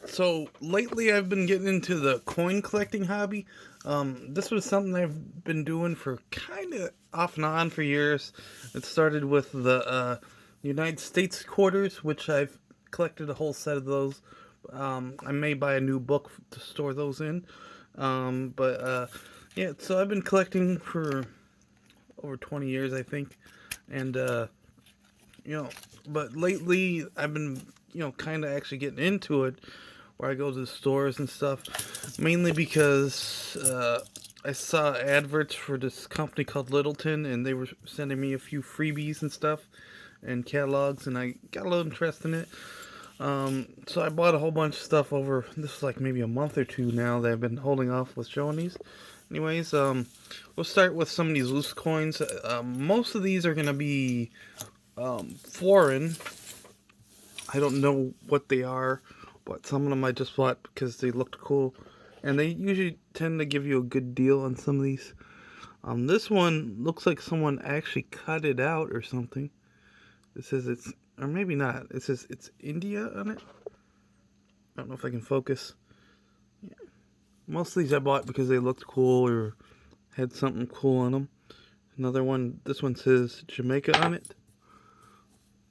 So lately, I've been getting into the coin collecting hobby. This was something I've been doing for kind of off and on for years. It started with the United States quarters, which I've collected a whole set of those. I may buy a new book to store those in. But yeah, so I've been collecting for over 20 years, I think. And, you know, but lately, I've been, kind of actually getting into it where I go to the stores and stuff, mainly because I saw adverts for this company called Littleton, and they were sending me a few freebies and stuff and catalogs, and I got a little interest in it. So I bought a whole bunch of stuff over. This is like maybe a month or two now that I've been holding off with showing these. Anyways, we'll start with some of these loose coins. Most of these are gonna be foreign. I don't know what they are, but some of them I just bought because they looked cool. And they usually tend to give you a good deal on some of these. This one looks like someone actually cut it out or something. It says it's, or maybe not. It says it's India on it. I don't know if I can focus. Most of these I bought because they looked cool or had something cool on them. Another one, this one says Jamaica on it.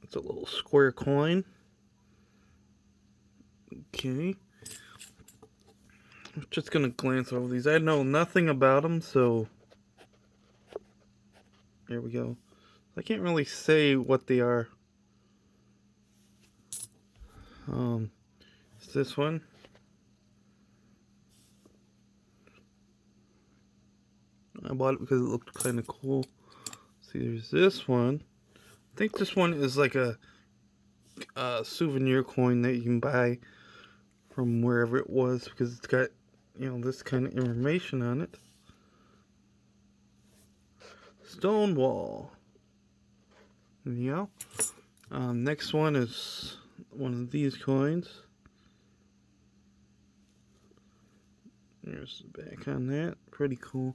It's a little square coin. Okay. I'm just gonna glance over these. I know nothing about them, so here we go. I can't really say what they are. It's this one. I bought it because it looked kind of cool. See, there's this one. I think this one is like a souvenir coin that you can buy from wherever it was because it's got, this kind of information on it. Stonewall. Yeah. Next one is one of these coins. There's the back on that. Pretty cool.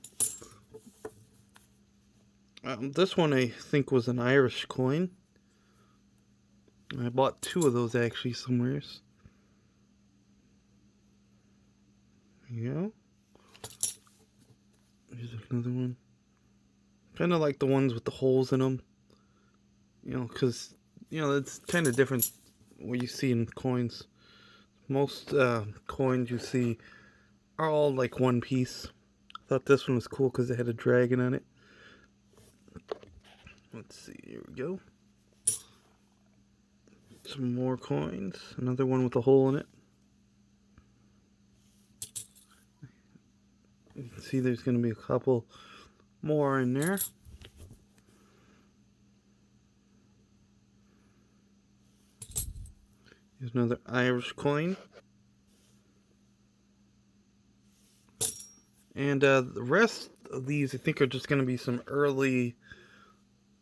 This one I think was an Irish coin. I bought two of those actually somewheres. Yeah. Here's another one. Kind of like the ones with the holes in them. Because, it's kind of different what you see in coins. Most coins you see are all like one piece. I thought this one was cool because it had a dragon on it. Let's see, here we go. Some more coins. Another one with a hole in it. You can see there's going to be a couple more in there. Here's another Irish coin. And the rest of these, I think, are just going to be some early,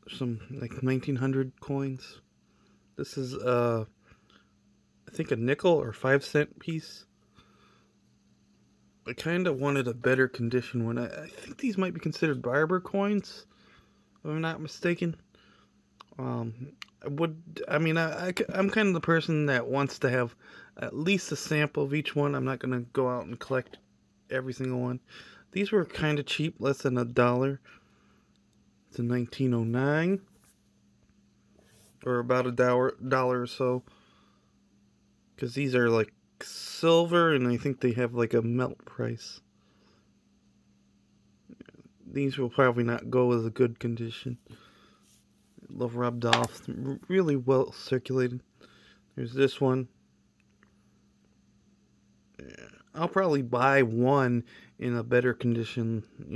some like 1900 coins. This is, I think, a nickel or 5-cent piece. I kind of wanted a better condition one. I think these might be considered barber coins, if I'm not mistaken. I'm kind of the person that wants to have at least a sample of each one. I'm not going to go out and collect every single one. These were kind of cheap, less than $1. It's a 1909, or about $1 or so. Because these are like silver, and I think they have like a melt price. These will probably not go as a good condition. A little rubbed off, really well circulated. There's this one. I'll probably buy one in a better condition. I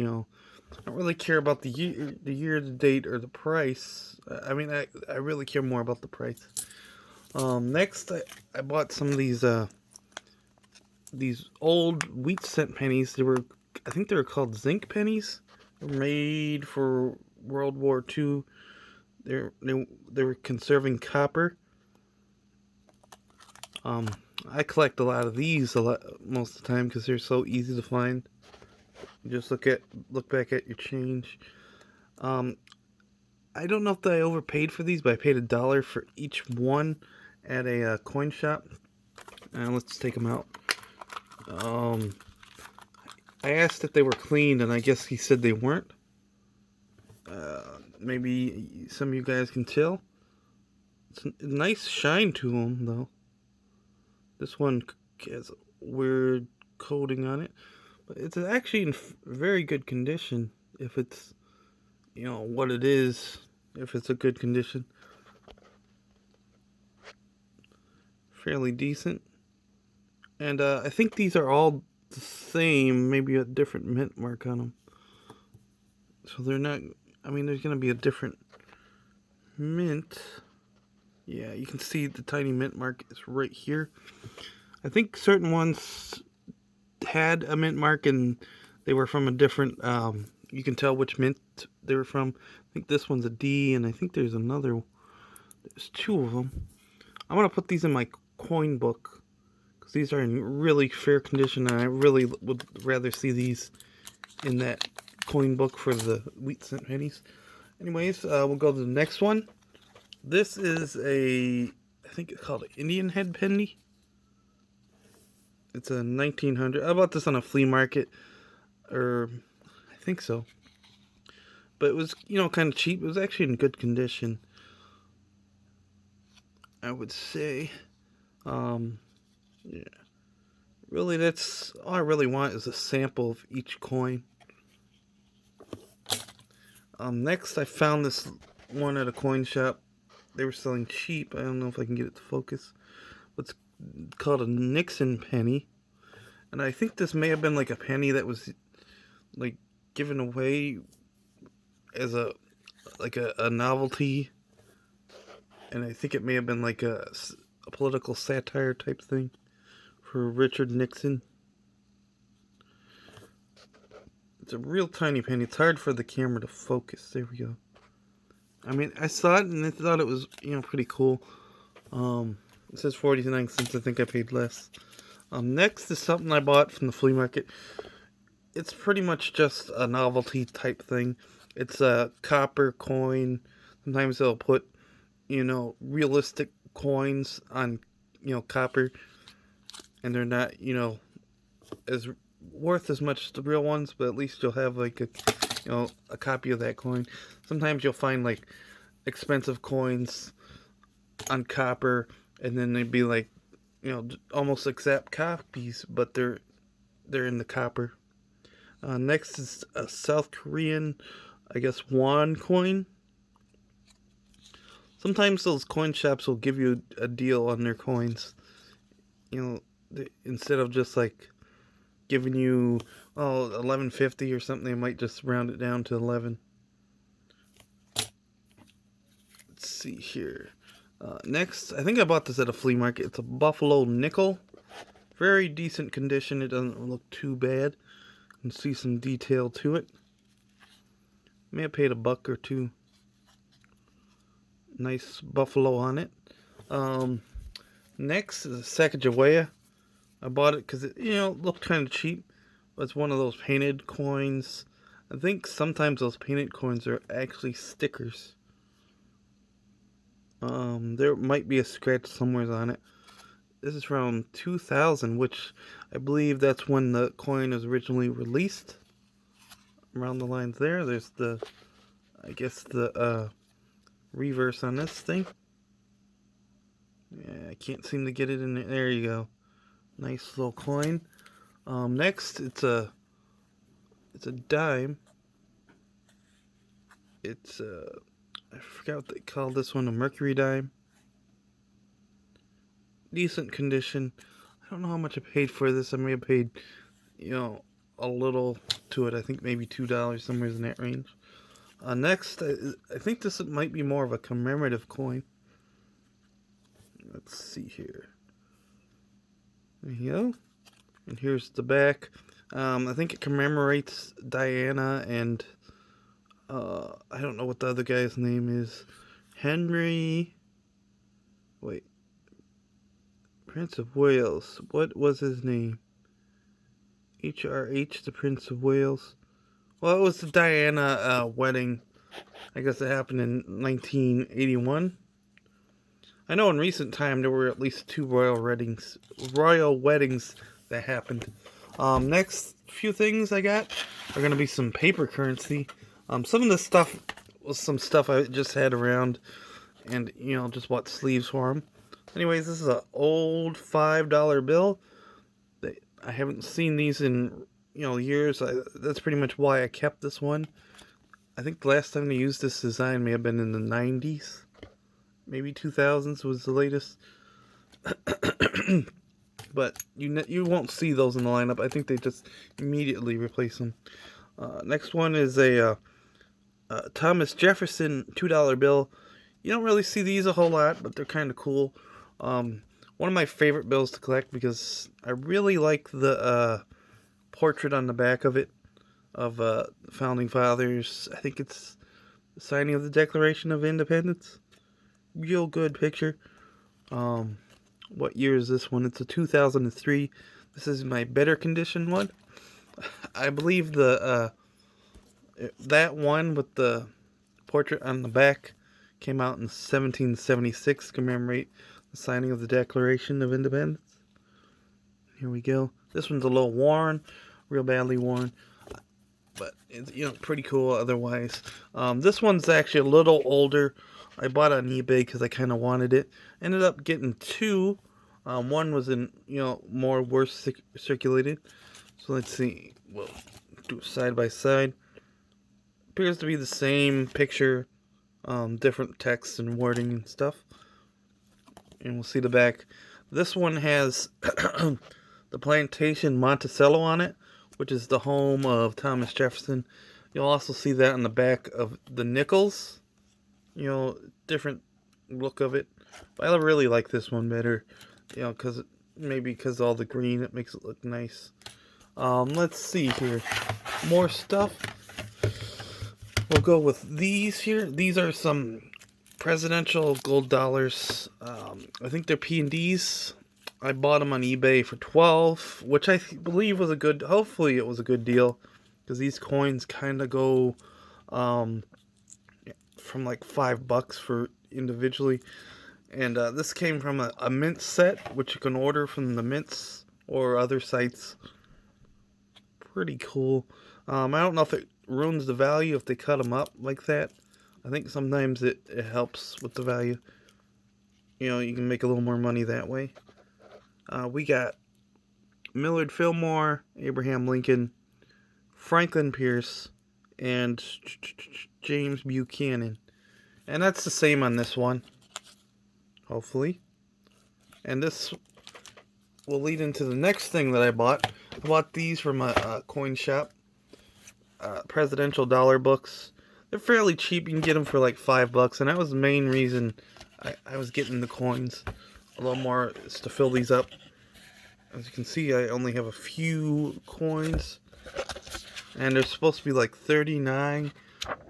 don't really care about the year, the date, or the price. I really care more about the price. Next, I bought some of these old wheat cent pennies. I think they were called zinc pennies. They were made for World War II. They were conserving copper. I collect a lot of these most of the time because they're so easy to find. You just look back at your change. I don't know if I overpaid for these, but I paid $1 for each one at a coin shop. Let's take them out. I asked if they were cleaned, and I guess he said they weren't. Maybe some of you guys can tell. It's a nice shine to them, though. This one has a weird coating on it, but it's actually in very good condition. If it's, what it is, if it's a good condition. Fairly decent. And I think these are all the same, maybe a different mint mark on them. So they're not, there's going to be a different mint. Yeah, you can see the tiny mint mark is right here. I think certain ones had a mint mark and they were from a different, you can tell which mint they were from. I think this one's a D, and I think there's another, there's two of them. I'm going to put these in my coin book, because these are in really fair condition, and I really would rather see these in that coin book for the wheat cent pennies. Anyways, we'll go to the next one. This is I think it's called an Indian head penny. It's a 1900. I bought this on a flea market, or I think so. But it was, kind of cheap. It was actually in good condition, I would say. Yeah. Really, that's all I really want is a sample of each coin. Next, I found this one at a coin shop. They were selling cheap. I don't know if I can get it to focus. It's called a Nixon penny. And I think this may have been like a penny that was like given away as a novelty. And I think it may have been like a political satire type thing for Richard Nixon. It's a real tiny penny. It's hard for the camera to focus. There we go. I saw it and I thought it was, pretty cool. It says 49 cents. I think I paid less. Next is something I bought from the flea market. It's pretty much just a novelty type thing. It's a copper coin. Sometimes they'll put, realistic coins on, copper. And they're not, as worth as much as the real ones, but at least you'll have like a copy of that coin. Sometimes you'll find like expensive coins on copper, and then they'd be like, almost exact copies, but they're in the copper. Next is a South Korean, I guess, won coin. Sometimes those coin shops will give you a deal on their coins. Instead of just like giving you $11.50 or something, they might just round it down to 11. Let's see here. Next, I think I bought this at a flea market. It's a Buffalo nickel. Very decent condition. It doesn't look too bad. You can see some detail to it. May have paid $1 or $2. Nice buffalo on it. Next is a Sacagawea. I bought it because it, looked kind of cheap. But it's one of those painted coins. I think sometimes those painted coins are actually stickers. There might be a scratch somewhere on it. This is from 2000, which I believe that's when the coin was originally released. Around the lines there. There's the reverse on this thing. Yeah, I can't seem to get it in there. There you go. Nice little coin. Next, it's a dime. I forgot what they called this one, a mercury dime. Decent condition. I don't know how much I paid for this. I may have paid, a little to it. I think maybe $2, somewhere in that range. Next, I think this might be more of a commemorative coin. Let's see here. There you go. And here's the back. I think it commemorates Diana and I don't know what the other guy's name is. Henry. Wait. Prince of Wales. What was his name? HRH, the Prince of Wales. Well, it was the Diana wedding. I guess it happened in 1981. I know in recent time there were at least 2 royal weddings that happened. Next few things I got are gonna be some paper currency. Some of this stuff was some stuff I just had around, and just bought sleeves for them. Anyways, this is an old $5 bill. I haven't seen these in years. That's pretty much why I kept this one. I think the last time they used this design may have been in the 90s. Maybe 2000s was the latest. But you won't see those in the lineup. I think they just immediately replace them. Next one is a Thomas Jefferson $2 bill. You don't really see these a whole lot, but they're kind of cool. One of my favorite bills to collect because I really like the portrait on the back of it of founding fathers. I think it's the signing of the Declaration of Independence. Real good picture. What year is this one? It's a 2003. This is my better condition one. I believe the that one with the portrait on the back came out in 1776 to commemorate the signing of the Declaration of Independence. Here we go. This one's a little worn, real badly worn, but it's pretty cool otherwise. This one's actually a little older. I bought it on eBay because I kind of wanted it. Ended up getting 2. One was in more worse circulated. So let's see. We'll do it side by side. Appears to be the same picture, different text and wording and stuff. And we'll see the back. This one has the plantation Monticello on it, which is the home of Thomas Jefferson. You'll also see that on the back of the nickels. Different look of it. But I really like this one better. Maybe because all the green, it makes it look nice. Let's see here. More stuff. We'll go with these here. These are some presidential gold dollars. I think they're P&Ds. I bought them on eBay for $12, which I believe was hopefully it was a good deal, because these coins kind of go from like $5 for individually. And this came from a mint set, which you can order from the mints or other sites. Pretty cool. I don't know if it ruins the value if they cut them up like that. I think sometimes it helps with the value. You can make a little more money that way. We got Millard Fillmore, Abraham Lincoln, Franklin Pierce, and James Buchanan. And that's the same on this one, hopefully. And this will lead into the next thing that I bought. I bought these from a coin shop. Presidential dollar books. They're fairly cheap. You can get them for like $5, and that was the main reason I was getting the coins. A little more is to fill these up. As you can see, I only have a few coins, and they're supposed to be like 39,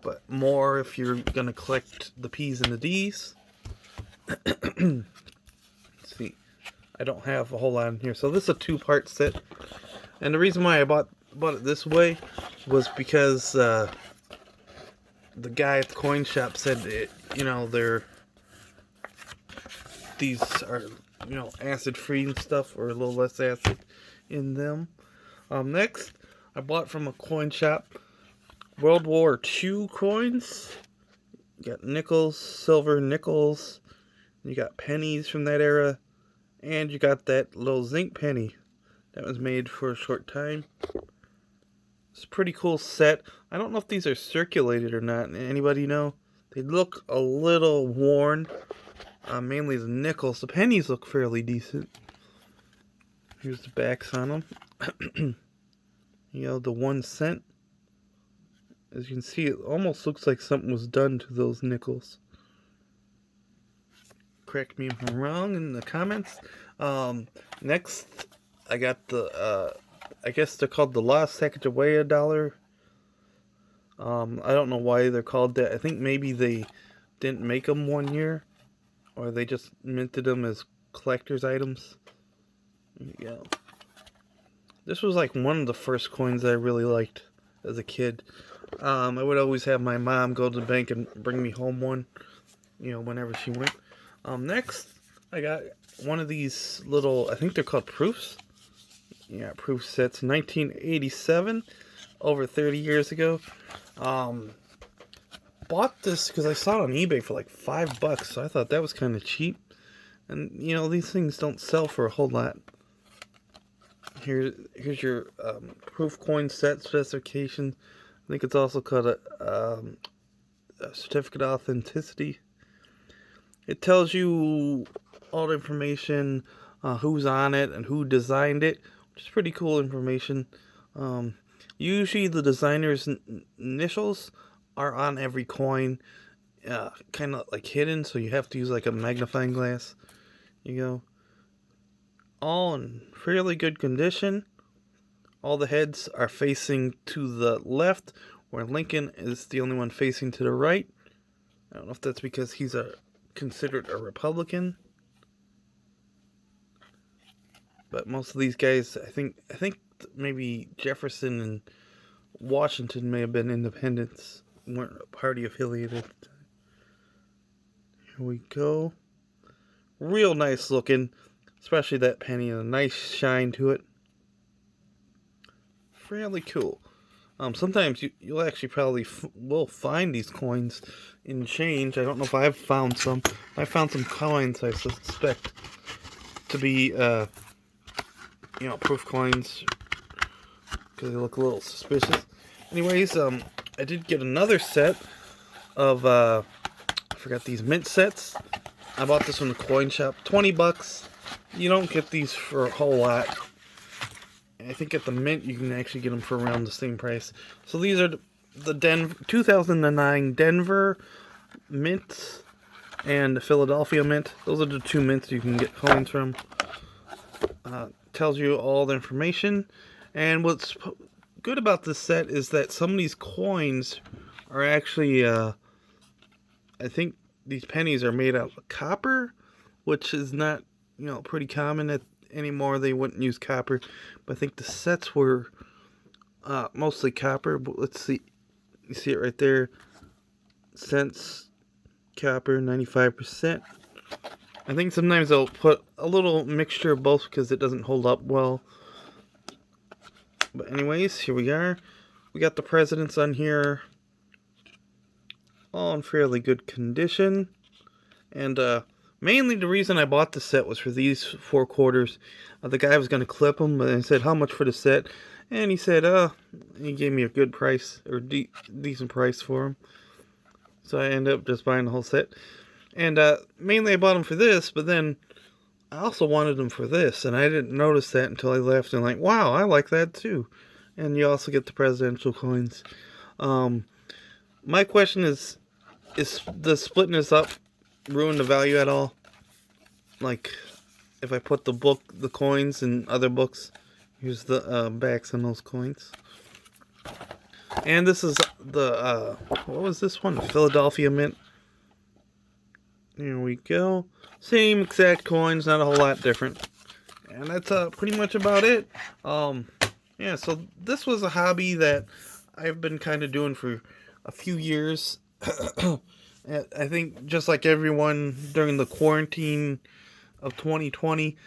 but more if you're gonna collect the P's and the D's. Let's see, I don't have a whole lot in here, so this is a 2-part set. And the reason why I bought it this way was because the guy at the coin shop said these are acid free and stuff, or a little less acid in them. Next, I bought from a coin shop World War II coins. You got nickels, silver nickels, you got pennies from that era, and you got that little zinc penny that was made for a short time. It's a pretty cool set. I don't know if these are circulated or not. Anybody know? They look a little worn. Mainly the nickels. The pennies look fairly decent. Here's the backs on them. The 1 cent. As you can see, it almost looks like something was done to those nickels. Correct me if I'm wrong in the comments. Next, I got the, I guess they're called the La Sacagawea dollar. I don't know why they're called that. I think maybe they didn't make them one year, or they just minted them as collector's items. There you go. This was like one of the first coins I really liked as a kid. I would always have my mom go to the bank and bring me home one, whenever she went. Next, I got one of these little, I think they're called proofs. Yeah, proof sets, 1987, over 30 years ago. Bought this because I saw it on eBay for like $5, so I thought that was kind of cheap. And you know, these things don't sell for a whole lot. Here's your proof coin set specification. I think it's also called a certificate of authenticity. It tells you all the information, who's on it and who designed it, which is pretty cool information. Usually the designer's initials are on every coin, kind of like hidden, so you have to use like a magnifying glass. You go. All in fairly good condition. All the heads are facing to the left, where Lincoln is the only one facing to the right. I don't know if that's because he's considered a Republican, but most of these guys, I think maybe Jefferson and Washington may have been independents, weren't party affiliated. Here we go. Real nice looking, especially that penny, a nice shine to it. Fairly cool. Sometimes you'll actually probably will find these coins in change. I don't know if I've found some. I found some coins I suspect to be, proof coins, because they look a little suspicious. Anyways, I did get another set of, I forgot these mint sets. I bought this from the coin shop, $20. You don't get these for a whole lot. I think at the mint you can actually get them for around the same price. So these are the 2009 Denver mint and the Philadelphia mint. Those are the two mints you can get coins from. Tells you all the information. And what's good about this set is that some of these coins are actually, I think these pennies are made out of copper, which is not, pretty common anymore. They wouldn't use copper, but I think the sets were mostly copper. But let's see, you see it right there, cents, copper, 95%. I think sometimes they'll put a little mixture of both because it doesn't hold up well. But anyways, here we are. We got the presidents on here, all in fairly good condition. And mainly the reason I bought the set was for these 4 quarters. The guy was going to clip them, and I said, how much for the set? And he said, he gave me a good price, or decent price for them. So I ended up just buying the whole set. And mainly I bought them for this, but then I also wanted them for this, and I didn't notice that until I left, and like, wow, I like that too. And you also get the presidential coins. My question is the splitting this up ruin the value at all? Like, if I put the coins in other books, here's the backs on those coins. And this is the, what was this one? The Philadelphia Mint. Here we go. Same exact coins, not a whole lot different. And that's pretty much about it. Yeah, so this was a hobby that I've been kind of doing for a few years. I think just like everyone during the quarantine of 2020,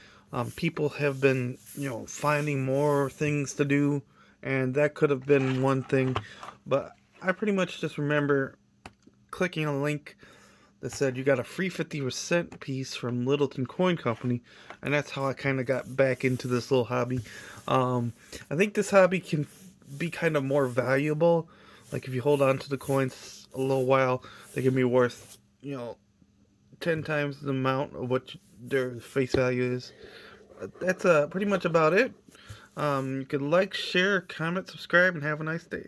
people have been, finding more things to do, and that could have been one thing. But I pretty much just remember clicking on a link that said you got a free 50% piece from Littleton Coin Company, and that's how I kind of got back into this little hobby. I think this hobby can be kind of more valuable. Like, if you hold on to the coins a little while, they can be worth, 10 times the amount of what their face value is. That's pretty much about it. You can like, share, comment, subscribe, and have a nice day.